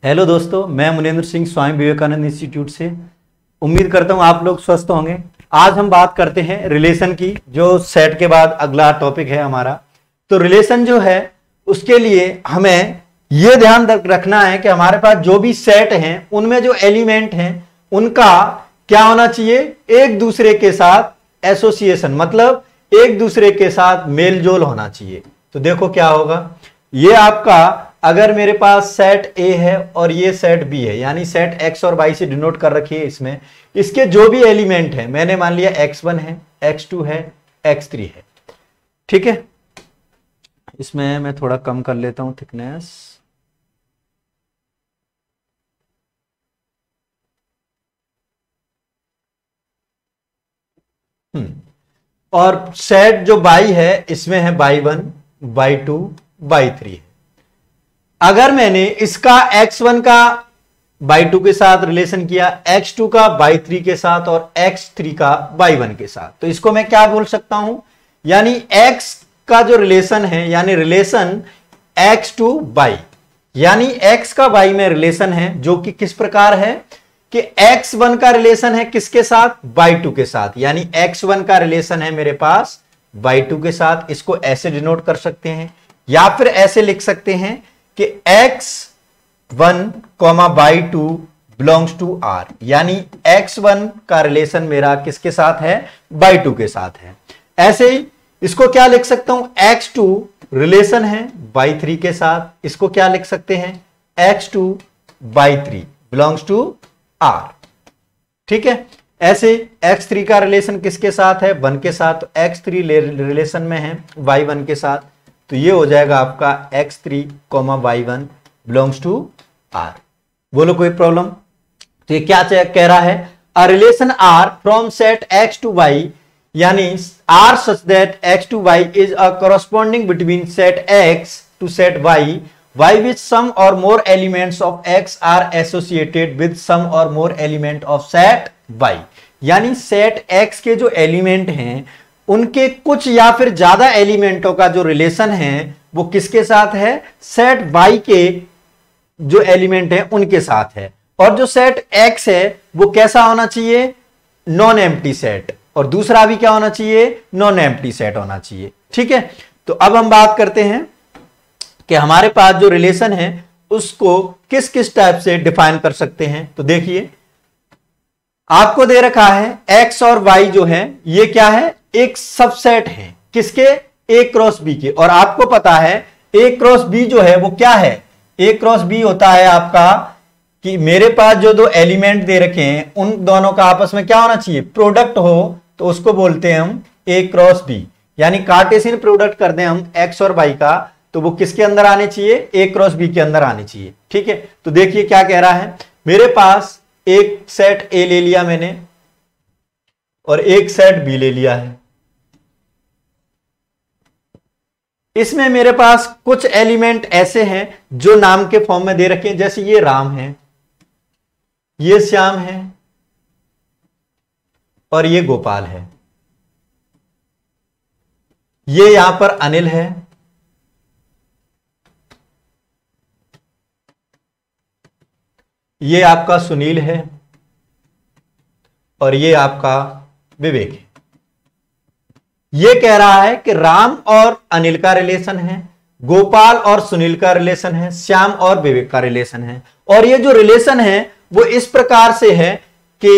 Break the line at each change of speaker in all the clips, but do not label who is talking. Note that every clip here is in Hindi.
हेलो दोस्तों, मैं मुनेंद्र सिंह स्वामी विवेकानंद इंस्टीट्यूट से। उम्मीद करता हूं आप लोग स्वस्थ होंगे। आज हम बात करते हैं रिलेशन की, जो सेट के बाद अगला टॉपिक है हमारा। तो रिलेशन जो है उसके लिए हमें यह ध्यान रखना है कि हमारे पास जो भी सेट हैं उनमें जो एलिमेंट हैं उनका क्या होना चाहिए, एक दूसरे के साथ एसोसिएशन, मतलब एक दूसरे के साथ मेल जोल होना चाहिए। तो देखो क्या होगा, ये आपका अगर मेरे पास सेट ए है और ये सेट बी है, यानी सेट एक्स और वाई से डिनोट कर रखी है। इसमें इसके जो भी एलिमेंट है, मैंने मान लिया x1 है, x2 है, x3 है, ठीक है। इसमें मैं थोड़ा कम कर लेता हूं थिकनेस। और सेट जो बाई है इसमें है y1, y2, y3 है। अगर मैंने इसका x1 का y2 के साथ रिलेशन किया, x2 का y3 के साथ और x3 का y1 के साथ, तो इसको मैं क्या बोल सकता हूं, यानी x का जो रिलेशन है, यानी रिलेशन x टू y, यानी x का y में रिलेशन है, जो कि किस प्रकार है कि x1 का रिलेशन है किसके साथ, y2 के साथ, यानी x1 का रिलेशन है मेरे पास y2 के साथ। इसको ऐसे डिनोट कर सकते हैं या फिर ऐसे लिख सकते हैं कि x1, y2 belongs to r, यानी x1 का रिलेशन मेरा किसके साथ है, y2 के साथ है। ऐसे ही इसको क्या लिख सकता हूं, x2 रिलेशन है y3 के साथ, इसको क्या लिख सकते हैं, x2 y3 belongs to r, ठीक है। ऐसे x3 का रिलेशन किसके साथ है, 1 के साथ, तो x3 रिलेशन में है y1 के साथ, तो ये हो जाएगा आपका x3, y1 belongs to r। बोलो कोई प्रॉब्लम? तो ये क्या कह रहा है, a relation r from set x to y, यानी r such that x to y is a corresponding between set x to set y which some or more elements of x are associated with some or more element of set y, यानी सेट x के जो एलिमेंट हैं उनके कुछ या फिर ज्यादा एलिमेंटों का जो रिलेशन है वो किसके साथ है, सेट y के जो एलिमेंट है उनके साथ है। और जो सेट x है वो कैसा होना चाहिए, नॉन एम्प्टी सेट, और दूसरा भी क्या होना चाहिए, नॉन एम्प्टी सेट होना चाहिए, ठीक है। तो अब हम बात करते हैं कि हमारे पास जो रिलेशन है उसको किस किस टाइप से डिफाइन कर सकते हैं। तो देखिए आपको दे रखा है x और y जो है ये क्या है, एक सबसेट है किसके, a क्रॉस b के। और आपको पता है a क्रॉस b जो है वो क्या है, a क्रॉस b होता है आपका कि मेरे पास जो दो एलिमेंट दे रखे हैं उन दोनों का आपस में क्या होना चाहिए, प्रोडक्ट हो, तो उसको बोलते हैं हम a क्रॉस b, यानी कार्टेशियन प्रोडक्ट कर दें हम x और y का, तो वो किसके अंदर आने चाहिए, a क्रॉस b के अंदर आने चाहिए, ठीक है। तो देखिए क्या कह रहा है, मेरे पास एक सेट a ले लिया मैंने और एक सेट b ले लिया है। इसमें मेरे पास कुछ एलिमेंट ऐसे हैं जो नाम के फॉर्म में दे रखे हैं, जैसे ये राम है, ये श्याम है और ये गोपाल है, ये यहां पर अनिल है, ये आपका सुनील है और ये आपका विवेक है। ये कह रहा है कि राम और अनिल का रिलेशन है, गोपाल और सुनील का रिलेशन है, श्याम और विवेक का रिलेशन है। और ये जो रिलेशन है वो इस प्रकार से है कि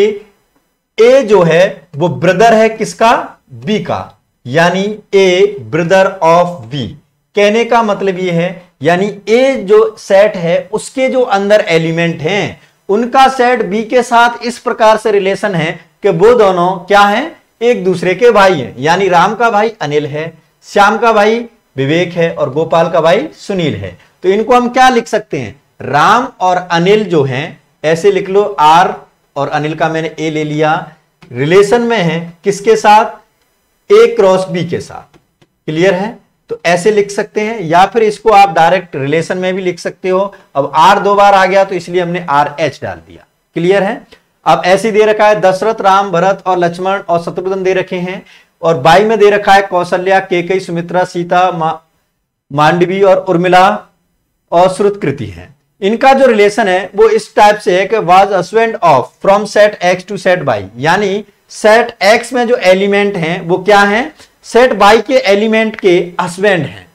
ए जो है वो ब्रदर है किसका, बी का, यानी ए ब्रदर ऑफ बी। कहने का मतलब ये है, यानी ए जो सेट है उसके जो अंदर एलिमेंट हैं उनका सेट बी के साथ इस प्रकार से रिलेशन है कि वो दोनों क्या हैं, एक दूसरे के भाई हैं। यानी राम का भाई अनिल है, श्याम का भाई विवेक है और गोपाल का भाई सुनील है। तो इनको हम क्या लिख सकते हैं, राम और अनिल जो हैं, ऐसे लिख लो, आर और अनिल का मैंने ए ले लिया, रिलेशन में है किसके साथ, ए क्रॉस बी के साथ। क्लियर है? तो ऐसे लिख सकते हैं, या फिर इसको आप डायरेक्ट रिलेशन में भी लिख सकते हो। अब आर दो बार आ गया तो इसलिए हमने आर एच डाल दिया। क्लियर है? अब ऐसे दे रखा है दशरथ, राम, भरत और लक्ष्मण और शत्रुघ्न दे रखे हैं, और बाई में दे रखा है कौशल्या, केकई, सुमित्रा, सीता, मांडवी और उर्मिला और श्रुतकृति हैं। इनका जो रिलेशन है वो इस टाइप से है कि was husband of from set X to set Y, यानी सेट एक्स में जो एलिमेंट हैं वो क्या हैं, सेट बाई के एलिमेंट के हस्बैंड हैं।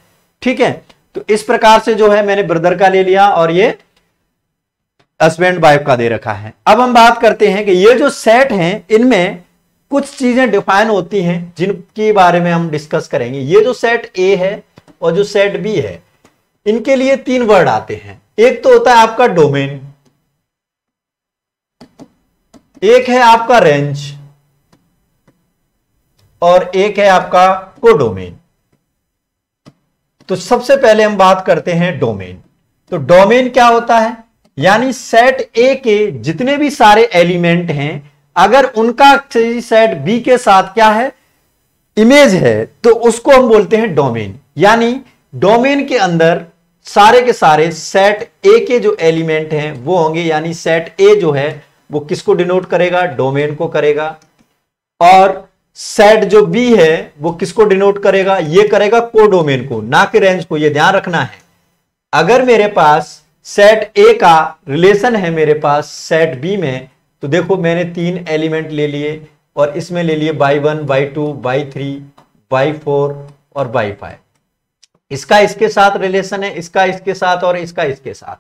ठीक है, तो इस प्रकार से जो है मैंने ब्रदर का ले लिया और ये हस्बैंड वाइफ का दे रखा है। अब हम बात करते हैं कि ये जो सेट हैं इनमें कुछ चीजें डिफाइन होती हैं जिनके बारे में हम डिस्कस करेंगे। ये जो सेट ए है और जो सेट बी है, इनके लिए 3 वर्ड आते हैं। एक तो होता है आपका डोमेन, एक है आपका रेंज और एक है आपका कोडोमेन। तो सबसे पहले हम बात करते हैं डोमेन। तो डोमेन क्या होता है, यानी सेट ए के जितने भी सारे एलिमेंट हैं अगर उनका सेट बी के साथ क्या है, इमेज है, तो उसको हम बोलते हैं डोमेन। यानी डोमेन के अंदर सारे के सारे सेट ए के जो एलिमेंट हैं वो होंगे, यानी सेट ए जो है वो किसको डिनोट करेगा, डोमेन को करेगा। और सेट जो बी है वो किसको डिनोट करेगा, ये करेगा कोडोमेन को, ना कि रेंज को। ये ध्यान रखना है। अगर मेरे पास सेट ए का रिलेशन है मेरे पास सेट बी में, तो देखो मैंने 3 एलिमेंट ले लिए और इसमें ले लिए y1 y2 y3 y4 और y5। इसका इसके साथ रिलेशन है, इसका इसके साथ और इसका इसके साथ।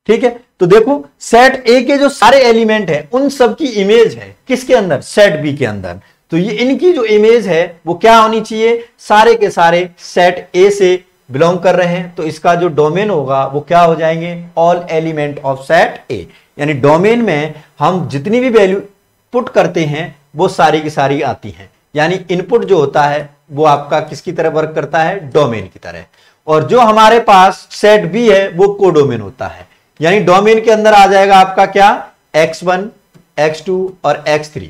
ठीक है, तो देखो सेट ए के जो सारे एलिमेंट हैं उन सब की इमेज है किसके अंदर, सेट बी के अंदर। तो ये इनकी जो इमेज है वो क्या होनी चाहिए, सारे के सारे सेट ए से बिलोंग कर रहे हैं। तो इसका जो डोमेन होगा वो क्या हो जाएंगे, all element of set A. यानी डोमेन में हम जितनी भी वैल्यू पुट करते हैं वो सारी की सारी आती हैं। यानी इनपुट जो होता है वो आपका किसकी तरह वर्क करता है, डोमेन की तरह। और जो हमारे पास सेट बी है वो कोडोमेन होता है। यानी डोमेन के अंदर आ जाएगा आपका क्या, x1 x2 और x3।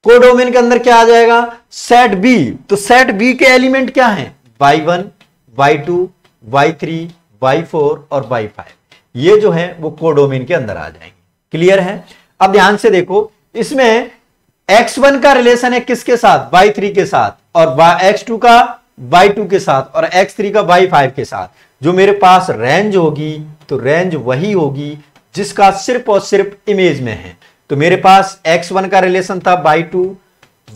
कोडोमेन के अंदर क्या आ जाएगा, सेट बी। तो सेट बी के एलिमेंट क्या हैं, y1 y2 y3 y4 और y5। ये जो है वो कोडोमेन के अंदर आ जाएंगे। क्लियर है। अब ध्यान से देखो, इसमें x1 का रिलेशन है किसके साथ, y3 के साथ, और x2 का y2 के साथ, और x3 का y5 के साथ। जो मेरे पास रेंज होगी तो रेंज वही होगी जिसका सिर्फ और सिर्फ इमेज में है। तो मेरे पास x1 का रिलेशन था y2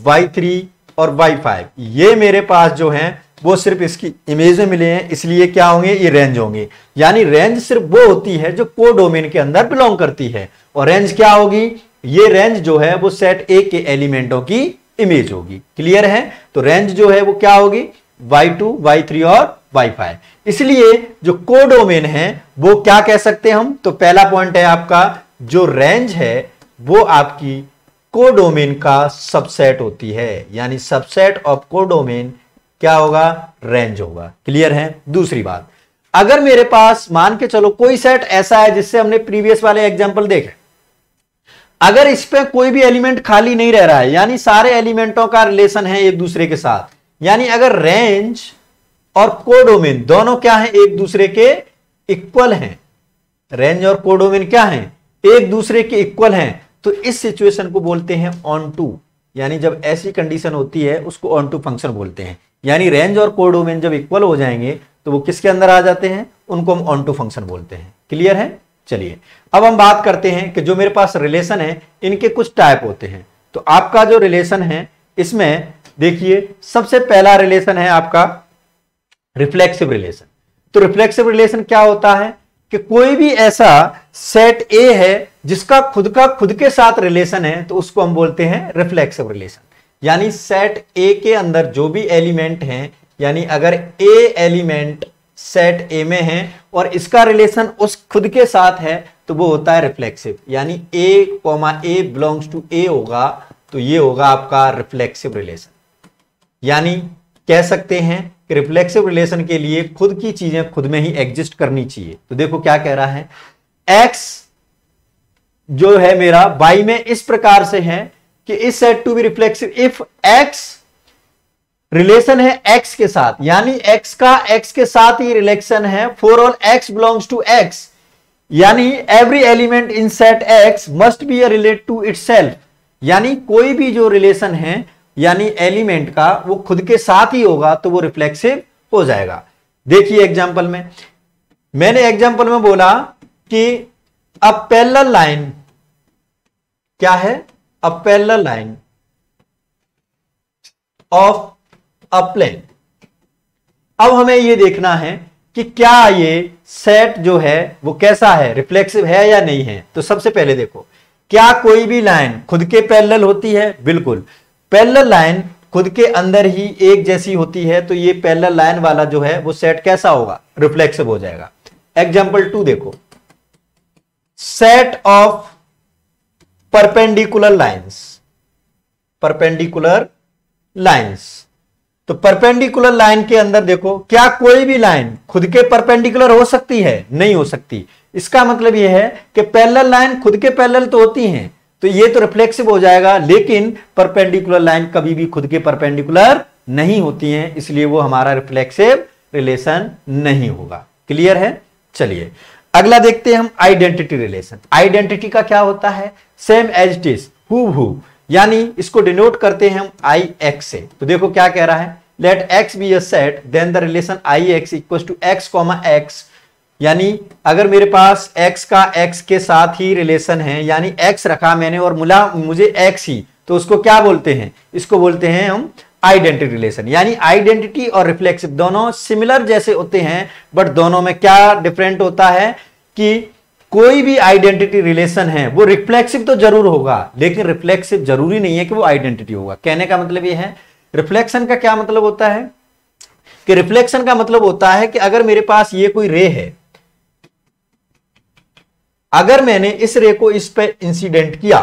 y3 और y5। ये मेरे पास जो है वो सिर्फ इसकी इमेज में मिले हैं, इसलिए क्या होंगे, ये रेंज होंगे। यानी रेंज सिर्फ वो होती है जो कोडोमेन के अंदर बिलोंग करती है। और रेंज क्या होगी, ये रेंज जो है वो सेट ए के एलिमेंटों की इमेज होगी। क्लियर है। तो रेंज जो है वो क्या होगी, y2 y3 और y5। इसलिए जो कोडोमेन है वो क्या कह सकते हैं हम, तो पहला पॉइंट है आपका, जो रेंज है वो आपकी कोडोमेन का सबसेट होती है। यानी सबसेट ऑफ कोडोमेन क्या होगा, रेंज होगा। क्लियर है। दूसरी बात, अगर मेरे पास मान के चलो कोई सेट ऐसा है जिससे हमने प्रीवियस वाले एग्जांपल देखे, अगर इस पे कोई भी एलिमेंट खाली नहीं रह रहा है, यानी सारे एलिमेंटों का रिलेशन है एक दूसरे के साथ, यानी अगर रेंज और कोडोमेन दोनों क्या है, एक दूसरे के इक्वल हैं, रेंज और कोडोमेन क्या है, एक दूसरे के इक्वल हैं, तो इस सिचुएशन को बोलते हैं ऑन टू। यानी जब ऐसी कंडीशन होती है उसको ऑन टू फंक्शन बोलते हैं। यानी रेंज और कोडोमेन जब इक्वल हो जाएंगे तो वो किसके अंदर आ जाते हैं, उनको हम ऑन टू फंक्शन बोलते हैं। क्लियर है। चलिए अब हम बात करते हैं कि जो मेरे पास रिलेशन है इनके कुछ टाइप होते हैं। तो आपका जो रिलेशन है इसमें देखिए, सबसे पहला रिलेशन है आपका रिफ्लेक्सिव रिलेशन। तो रिफ्लेक्सिव रिलेशन क्या होता है कि कोई भी ऐसा सेट ए है जिसका खुद के साथ रिलेशन है तो उसको हम बोलते हैं रिफ्लेक्सिव रिलेशन। यानी सेट ए के अंदर जो भी एलिमेंट हैं, यानी अगर ए एलिमेंट सेट ए में है और इसका रिलेशन उस खुद के साथ है तो वो होता है रिफ्लेक्सिव। यानी ए बिलोंग्स टू ए होगा तो ये होगा आपका रिफ्लेक्सिव रिलेशन। यानी कह सकते हैं कि रिफ्लेक्सिव रिलेशन के लिए खुद की चीजें खुद में ही एग्जिस्ट करनी चाहिए। तो देखो क्या कह रहा है, x जो है मेरा y में इस प्रकार से है कि इस set to be reflexive if x relation है x के साथ, यानी x का x के साथ ही रिलेशन है for all x belongs to x, यानी every element in set x must be relate to itself. यानी कोई भी जो रिलेशन है यानी एलिमेंट का वो खुद के साथ ही होगा तो वो रिफ्लेक्सिव हो जाएगा। देखिए एग्जांपल में, मैंने एग्जांपल में बोला कि अ पैरेलल लाइन क्या है, a parallel line of a plane. अब हमें यह देखना है कि क्या ये सेट जो है वो कैसा है, रिफ्लेक्सिव है या नहीं है। तो सबसे पहले देखो, क्या कोई भी लाइन खुद के पैरेलल होती है? बिल्कुल, पैरेलल लाइन खुद के अंदर ही एक जैसी होती है, तो ये पैरेलल लाइन वाला जो है वो सेट कैसा होगा, रिफ्लेक्सिव हो जाएगा। एग्जांपल 2 देखो, set of perpendicular lines, perpendicular lines. तो परपेंडिकुलर लाइन के अंदर देखो, क्या कोई भी लाइन खुद के परपेंडिकुलर हो सकती है? नहीं हो सकती। इसका मतलब यह है कि पैरेलल लाइन खुद के पैरेलल तो होती हैं, तो ये तो रिफ्लेक्सिव हो जाएगा, लेकिन परपेंडिकुलर लाइन कभी भी खुद के परपेंडिकुलर नहीं होती हैं, इसलिए वो हमारा रिफ्लेक्सिव रिलेशन नहीं होगा। क्लियर है? चलिए अगला देखते हैं हम, आइडेंटिटी रिलेशन। आइडेंटिटी का क्या होता है? सेम एज इट इज, हूबहू, यानी इसको डिनोट करते हैं हम आई एक्स से। तो देखो क्या कह रहा है, let X be a set then the relation I X equal to X comma X. यानी अगर मेरे पास x का x के साथ ही रिलेशन है, यानी x रखा मैंने और मुझे x ही, तो उसको क्या बोलते हैं? इसको बोलते हैं हम आइडेंटिटी रिलेशन। यानी आइडेंटिटी और रिफ्लेक्सिव दोनों सिमिलर जैसे होते हैं, बट दोनों में क्या डिफरेंट होता है कि कोई भी आइडेंटिटी रिलेशन है वो रिफ्लेक्सिव तो जरूर होगा, लेकिन रिफ्लेक्सिव जरूरी नहीं है कि वो आइडेंटिटी होगा। कहने का मतलब ये है, रिफ्लेक्शन का क्या मतलब होता है कि रिफ्लेक्शन का मतलब होता है कि अगर मेरे पास ये कोई रे है, अगर मैंने इस रे को इस पे इंसिडेंट किया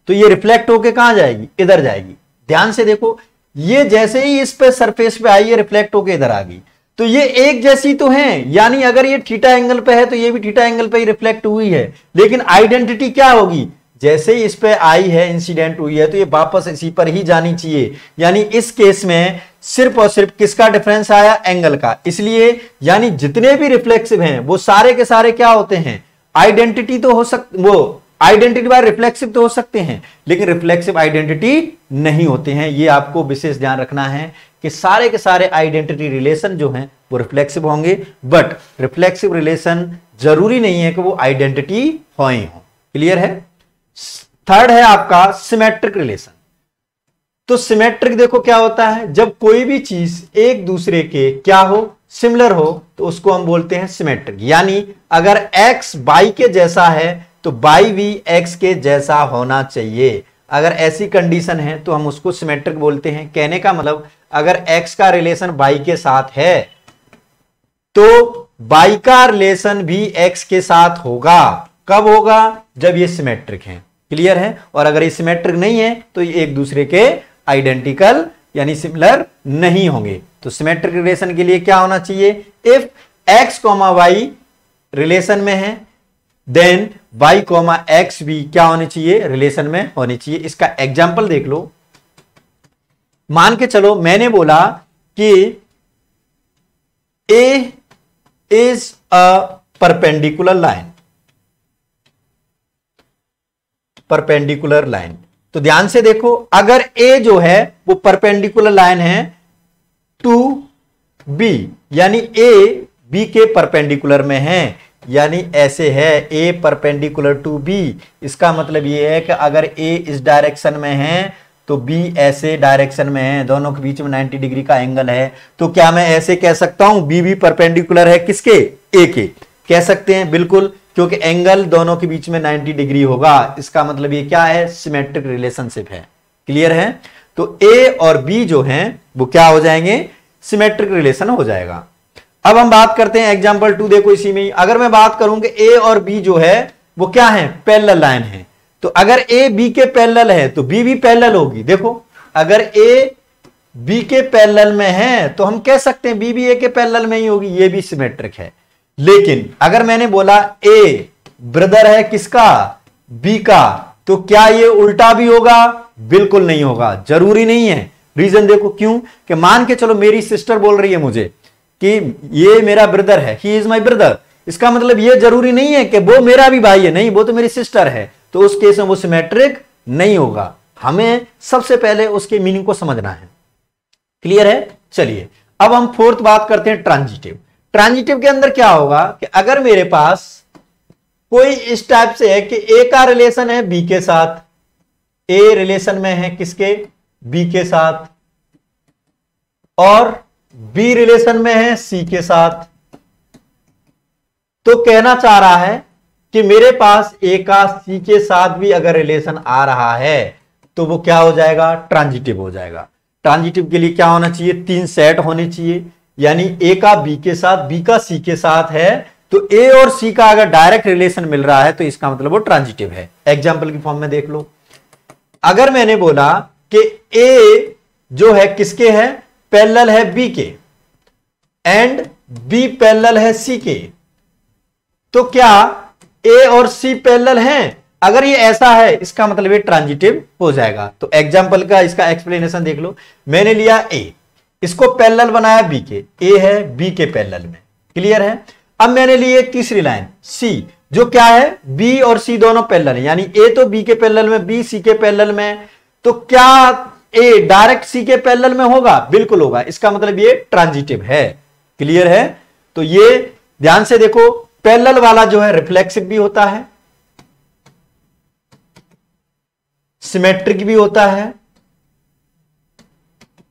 तो ये रिफ्लेक्ट होके कहां जाएगी? इधर जाएगी। ध्यान से देखो, ये जैसे ही इस पे सरफेस पे आई, ये रिफ्लेक्ट होके इधर आ गई, तो ये एक जैसी तो है, यानी अगर ये थीटा एंगल पे है तो ये भी थीटा एंगल पे ही रिफ्लेक्ट हुई है। लेकिन आइडेंटिटी क्या होगी? जैसे ही इस पे आई है, इंसिडेंट हुई है, तो ये वापस इसी पर ही जानी चाहिए। यानी इस केस में सिर्फ और सिर्फ किसका डिफरेंस आया? एंगल का। इसलिए यानी जितने भी रिफ्लेक्सिव हैं वो सारे के सारे क्या होते हैं? आइडेंटिटी तो हो सकते, वो आइडेंटिटी बाय रिफ्लेक्सिव तो हो सकते हैं, लेकिन रिफ्लेक्सिव आइडेंटिटी नहीं होते हैं। ये आपको विशेष ध्यान रखना है कि सारे के सारे आइडेंटिटी रिलेशन जो हैं वो रिफ्लेक्सिव होंगे, बट रिफ्लेक्सिव रिलेशन जरूरी नहीं है कि वो आइडेंटिटी हो ही हो। क्लियर है? थर्ड है आपका सिमेट्रिक रिलेशन। तो सिमेट्रिक देखो क्या होता है, जब कोई भी चीज एक दूसरे के क्या हो, सिमिलर हो, तो उसको हम बोलते हैं सिमेट्रिक। यानी अगर x y के जैसा है तो y भी x के जैसा होना चाहिए। अगर ऐसी कंडीशन है तो हम उसको सिमेट्रिक बोलते हैं। कहने का मतलब अगर x का रिलेशन y के साथ है तो y का रिलेशन भी x के साथ होगा। कब होगा? जब ये सिमेट्रिक है। क्लियर है? और अगर ये सिमेट्रिक नहीं है तो ये एक दूसरे के आइडेंटिकल यानी सिमिलर नहीं होंगे। तो सिमेट्रिक रिलेशन के लिए क्या होना चाहिए? इफ x, y रिलेशन में है, देन y, x भी क्या होनी चाहिए? रिलेशन में होनी चाहिए। इसका एग्जाम्पल देख लो। मान के चलो मैंने बोला कि a is a perpendicular line, perpendicular line. तो ध्यान से देखो, अगर a जो है वो परपेंडिकुलर लाइन है टू b, यानी a b के परपेंडिकुलर में है, यानी ऐसे है a परपेंडिकुलर टू b। इसका मतलब ये है कि अगर a इस डायरेक्शन में है तो b ऐसे डायरेक्शन में है, दोनों के बीच में 90 डिग्री का एंगल है। तो क्या मैं ऐसे कह सकता हूं b भी परपेंडिकुलर है किसके? a के। कह सकते हैं बिल्कुल, क्योंकि एंगल दोनों के बीच में 90 डिग्री होगा। इसका मतलब ये क्या है? सिमेट्रिक रिलेशनशिप है। क्लियर है? तो a और b जो हैं वो क्या हो जाएंगे? सिमेट्रिक रिलेशन हो जाएगा। अब हम बात करते हैं एग्जांपल 2 देखो इसी में। अगर मैं बात करूं कि a और b जो है वो क्या है? पैरेलल लाइन है। तो अगर a b के पैरेलल है तो b भी पैरेलल होगी। देखो अगर a b के पैरेलल में है तो हम कह सकते हैं b भी a के पैरेलल में ही होगी, ये भी सिमेट्रिक है। लेकिन अगर मैंने बोला a ब्रदर है किसका? b का, तो क्या ये उल्टा भी होगा? बिल्कुल नहीं होगा, जरूरी नहीं है। रीजन देखो क्यों? कि मान के चलो मेरी सिस्टर बोल रही है मुझे कि ये मेरा ब्रदर है, ही इज माई ब्रदर। इसका मतलब ये जरूरी नहीं है कि वो मेरा भी भाई है, नहीं वो तो मेरी सिस्टर है। तो उस केस में वो सिमेट्रिक नहीं होगा। हमें सबसे पहले उसके मीनिंग को समझना है। क्लियर है? चलिए अब हम फोर्थ बात करते हैं ट्रांजिटिव। ट्रांजिटिव के अंदर क्या होगा कि अगर मेरे पास कोई इस टाइप से है कि ए का रिलेशन है बी के साथ, ए रिलेशन में है किसके, बी के साथ, और बी रिलेशन में है सी के साथ। तो कहना चाह रहा है कि मेरे पास ए का सी के साथ भी अगर रिलेशन आ रहा है तो वो क्या हो जाएगा, ट्रांजिटिव हो जाएगा। ट्रांजिटिव के लिए क्या होना चाहिए, 3 सेट होने चाहिए, यानी ए का बी के साथ, बी का सी के साथ है, तो ए और सी का अगर डायरेक्ट रिलेशन मिल रहा है तो इसका मतलब वो ट्रांजिटिव है। एग्जाम्पल की फॉर्म में देख लो, अगर मैंने बोला कि ए जो है किसके है, पैरेलल है बी के, एंड बी पैरेलल है सी के, तो क्या ए और सी पैरेलल हैं? अगर ये ऐसा है इसका मतलब ये ट्रांजिटिव हो जाएगा। तो एग्जाम्पल का इसका एक्सप्लेनेशन देख लो, मैंने लिया ए, इसको पैरेलल बनाया बी के, ए है बी के पैरेलल में, क्लियर है। अब मैंने ली एक तीसरी लाइन सी, जो क्या है, बी और सी दोनों पैरेलल है, यानी ए तो बी के पैरेलल में, बी सी के पैरेलल में, तो क्या ए डायरेक्ट सी के पैरेलल में होगा? बिल्कुल होगा, इसका मतलब ये ट्रांजिटिव है, क्लियर है। तो ये ध्यान से देखो, पैरेलल वाला जो है रिफ्लेक्सिव भी होता है, सिमेट्रिक भी होता है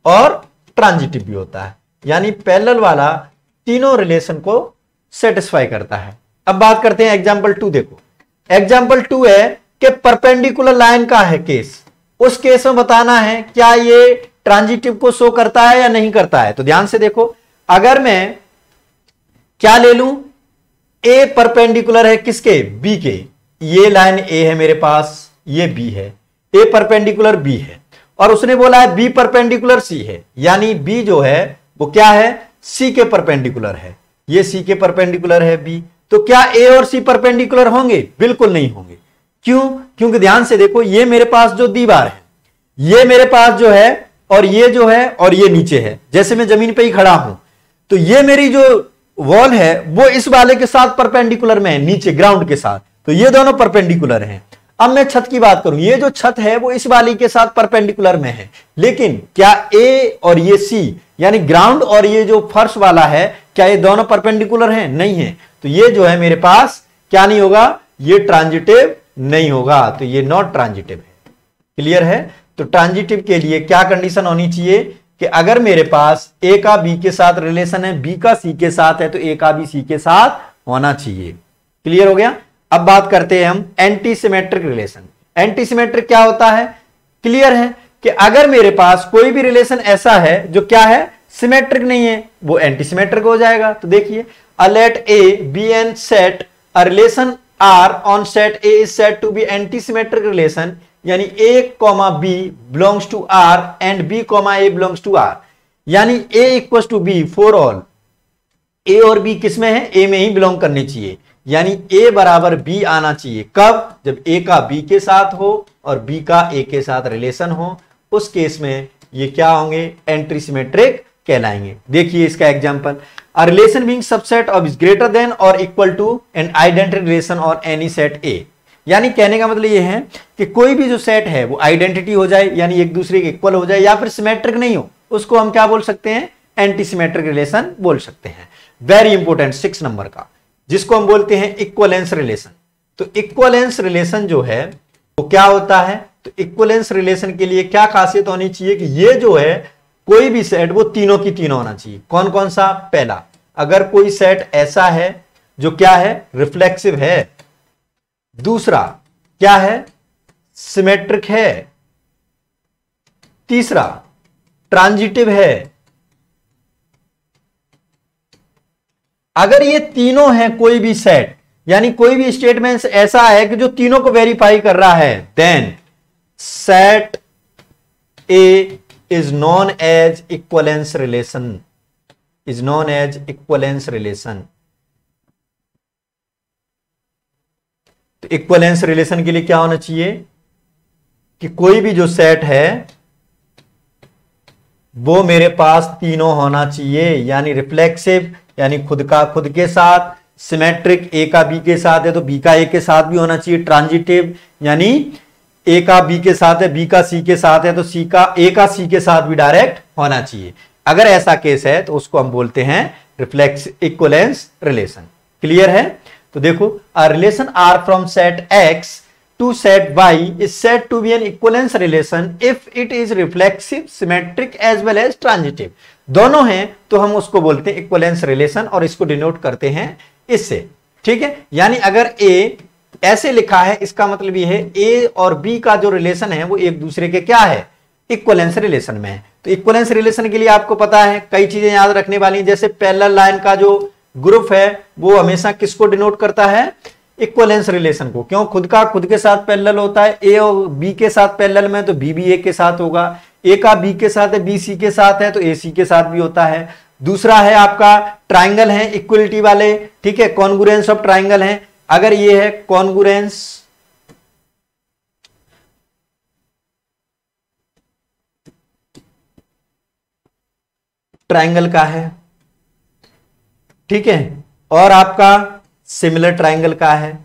और ट्रांजिटिव भी होता है, यानी पैरेलल वाला तीनों रिलेशन को सेटिस्फाई करता है। अब बात करते हैं एग्जाम्पल 2, देखो एग्जाम्पल 2 है कि परपेंडिकुलर लाइन का है केस, उस केस में बताना है क्या ये ट्रांजिटिव को शो करता है या नहीं करता है। तो ध्यान से देखो, अगर मैं क्या ले लूं, ए परपेंडिकुलर है किसके, बी के, ये लाइन ए है मेरे पास, ये बी है, ए परपेंडिकुलर बी है, और उसने बोला है बी परपेंडिकुलर सी है, यानी बी जो है वो क्या है, सी के परपेंडिकुलर है, ये सी के परपेंडिकुलर है बी, तो क्या ए और सी परपेंडिकुलर होंगे? बिल्कुल नहीं होंगे। क्यों? क्योंकि ध्यान से देखो, ये मेरे पास जो दीवार है, ये मेरे पास जो है, और ये जो है, और ये नीचे है, जैसे मैं जमीन पे ही खड़ा हूं, तो ये मेरी जो वॉल है वो इस वाले के साथ परपेंडिकुलर में है, नीचे ग्राउंड के साथ, तो ये दोनों परपेंडिकुलर हैं। अब मैं छत की बात करूं, ये जो छत है वो इस वाली के साथ परपेंडिकुलर में है, लेकिन क्या ए और ये सी, यानी ग्राउंड और ये जो फर्श वाला है, क्या ये दोनों परपेंडिकुलर हैं? नहीं है। तो ये जो है मेरे पास क्या नहीं होगा, ये ट्रांजिटिव नहीं होगा, तो ये नॉट ट्रांजिटिव है, क्लियर है। तो ट्रांजिटिव के लिए क्या कंडीशन होनी चाहिए कि अगर मेरे पास ए का बी के साथ रिलेशन है, बी का सी के साथ है, तो ए का भी सी के साथ होना चाहिए, क्लियर हो गया। अब बात करते हैं हम anti symmetric relation. Anti symmetric क्या होता है, क्लियर है कि अगर मेरे पास कोई भी रिलेशन ऐसा है जो क्या है, सिमेट्रिक नहीं है, वो एंटी सिमेट्रिक हो जाएगा। तो देखिए, uh let A be an set a relation R on set A is said to be antisymmetric relation, यानी A comma B belongs to R and B comma A belongs to R, यानी A equal to B for all, A और बी किसमें है, ए में ही बिलोंग करनी चाहिए, यानी ए बराबर बी आना चाहिए। कब? जब ए का बी के साथ हो और बी का ए के साथ रिलेशन हो, उस केस में ये क्या होंगे, एंटी सिमेट्रिक कहलाएंगे। देखिए इसका example, a relation being subset of is greater than और equal to an identity relation और एनी सेट ए, यानी कहने का मतलब ये है कि कोई भी जो सेट है वो आइडेंटिटी हो जाए, यानी एक दूसरे के इक्वल हो जाए, या फिर सिमेट्रिक नहीं हो, उसको हम क्या बोल सकते हैं, एंटी सिमेट्रिक रिलेशन बोल सकते हैं। वेरी इंपॉर्टेंट 6 नंबर का, जिसको हम बोलते हैं इक्वलेंस रिलेशन। तो इक्वलेंस रिलेशन जो है वो क्या होता है, तो इक्वलेंस रिलेशन के लिए क्या खासियत होनी चाहिए कि ये जो है कोई भी सेट वो तीनों की तीनों होना चाहिए। कौन कौन सा? पहला, अगर कोई सेट ऐसा है जो क्या है, रिफ्लेक्सिव है, दूसरा क्या है, सिमेट्रिक है, तीसरा ट्रांजिटिव है। अगर ये तीनों हैं कोई भी सेट, यानी कोई भी स्टेटमेंट ऐसा है कि जो तीनों को वेरीफाई कर रहा है, then set A is known as equivalence relation, is known as equivalence relation. तो इक्वलेंस रिलेशन के लिए क्या होना चाहिए कि कोई भी जो सेट है वो मेरे पास तीनों होना चाहिए, यानी रिफ्लेक्सिव यानी खुद का खुद के साथ, सिमेट्रिक ए का बी के साथ है तो बी का ए के साथ भी होना चाहिए, ट्रांजिटिव यानी ए का बी के साथ है, बी का सी के साथ है तो सी का ए का सी के साथ भी डायरेक्ट होना चाहिए। अगर ऐसा केस है तो उसको हम बोलते हैं रिफ्लेक्स इक्वलेंस रिलेशन, क्लियर है। तो देखो a relation R from set X to set Y is said to be an equivalence relation if it is reflexive, symmetric as well as transitive. दोनों हैं तो हम उसको बोलते हैं इक्विवेलेंस रिलेशन और इसको डिनोट करते हैं इससे। ठीक है, यानी अगर ए ऐसे लिखा है इसका मतलब ये है ए और बी का जो रिलेशन है वो एक दूसरे के क्या है, इक्विवेलेंस रिलेशन में है। तो इक्विवेलेंस रिलेशन के लिए आपको पता है कई चीजें याद रखने वाली, जैसे पैरेलल लाइन का जो ग्रुप है वो हमेशा किसको डिनोट करता है, इक्विवेलेंस रिलेशन को। क्यों, खुद का खुद के साथ पैरेलल होता है, ए और बी के साथ पैरेलल में तो बी भी ए के साथ होगा, ए का बी के साथ है, बी सी के साथ है तो ए सी के साथ भी होता है। दूसरा है आपका ट्राइंगल है इक्वलिटी वाले, ठीक है, कॉन्ग्रुएंस ऑफ ट्राइंगल है। अगर ये है कॉन्ग्रुएंस ट्राइंगल का है, ठीक है, और आपका सिमिलर ट्राइंगल का है,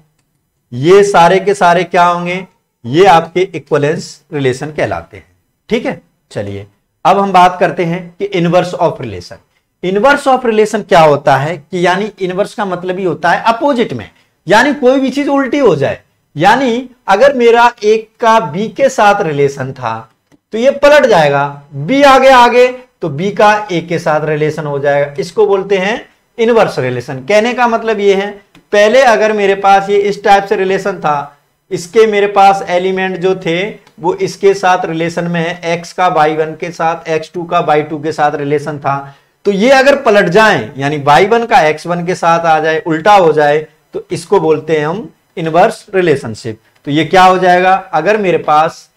ये सारे के सारे क्या होंगे, ये आपके इक्विवेलेंस रिलेशन कहलाते हैं। ठीक है, चलिए अब हम बात करते हैं कि inverse of relation. Inverse of relation क्या होता है कि यानी इनवर्स का मतलब ही होता है अपोजिट में, यानी कोई भी चीज उल्टी हो जाए। यानी अगर मेरा एक का बी के साथ रिलेशन था तो ये पलट जाएगा, बी आगे तो बी का ए के साथ रिलेशन हो जाएगा, इसको बोलते हैं इनवर्स रिलेशन। कहने का मतलब ये है पहले अगर मेरे पास ये इस टाइप से रिलेशन था, इसके मेरे पास एलिमेंट जो थे वो इसके साथ रिलेशन में है, एक्स का y1 के साथ, x2 का y2 के साथ रिलेशन था, तो ये अगर पलट जाए यानी y1 का x1 के साथ आ जाए, उल्टा हो जाए, तो इसको बोलते हैं हम इनवर्स रिलेशनशिप। तो ये क्या हो जाएगा, अगर मेरे पास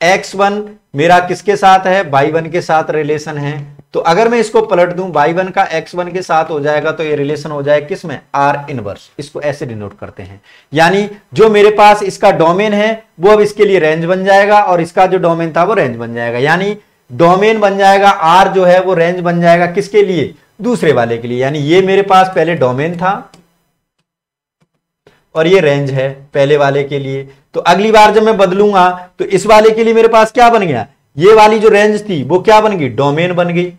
x1 मेरा किसके साथ है, y1 के साथ रिलेशन है, तो अगर मैं इसको पलट दूं y1 का x1 के साथ हो जाएगा तो ये रिलेशन हो जाए किसमें, R इनवर्स। इसको ऐसे डिनोट करते हैं, यानी जो मेरे पास इसका डोमेन है वो अब इसके लिए रेंज बन जाएगा और इसका जो डोमेन था वो रेंज बन जाएगा, यानी डोमेन बन जाएगा R जो है वो रेंज बन जाएगा किसके लिए, दूसरे वाले के लिए। यानी ये मेरे पास पहले डोमेन था और ये रेंज है पहले वाले के लिए, तो अगली बार जब मैं बदलूंगा तो इस वाले के लिए मेरे पास क्या बन गया, ये वाली जो रेंज थी वो क्या बन गई, डोमेन बन गई,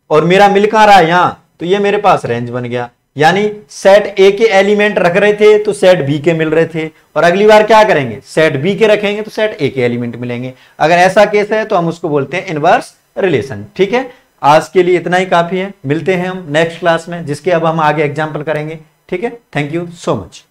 और मेरा मिल कहां रहा है यहां, तो ये मेरे पास रेंज बन गया। यानी सेट ए के एलिमेंट रख रहे थे तो सेट बी के मिल रहे थे, और अगली बार क्या करेंगे, सेट बी के रखेंगे तो सेट ए के एलिमेंट मिलेंगे। अगर ऐसा केस है तो हम उसको बोलते हैं इनवर्स रिलेशन। ठीक है, आज के लिए इतना ही काफी है, मिलते हैं हम नेक्स्ट क्लास में जिसके अब हम आगे एग्जाम्पल करेंगे। ठीक है, थैंक यू सो मच।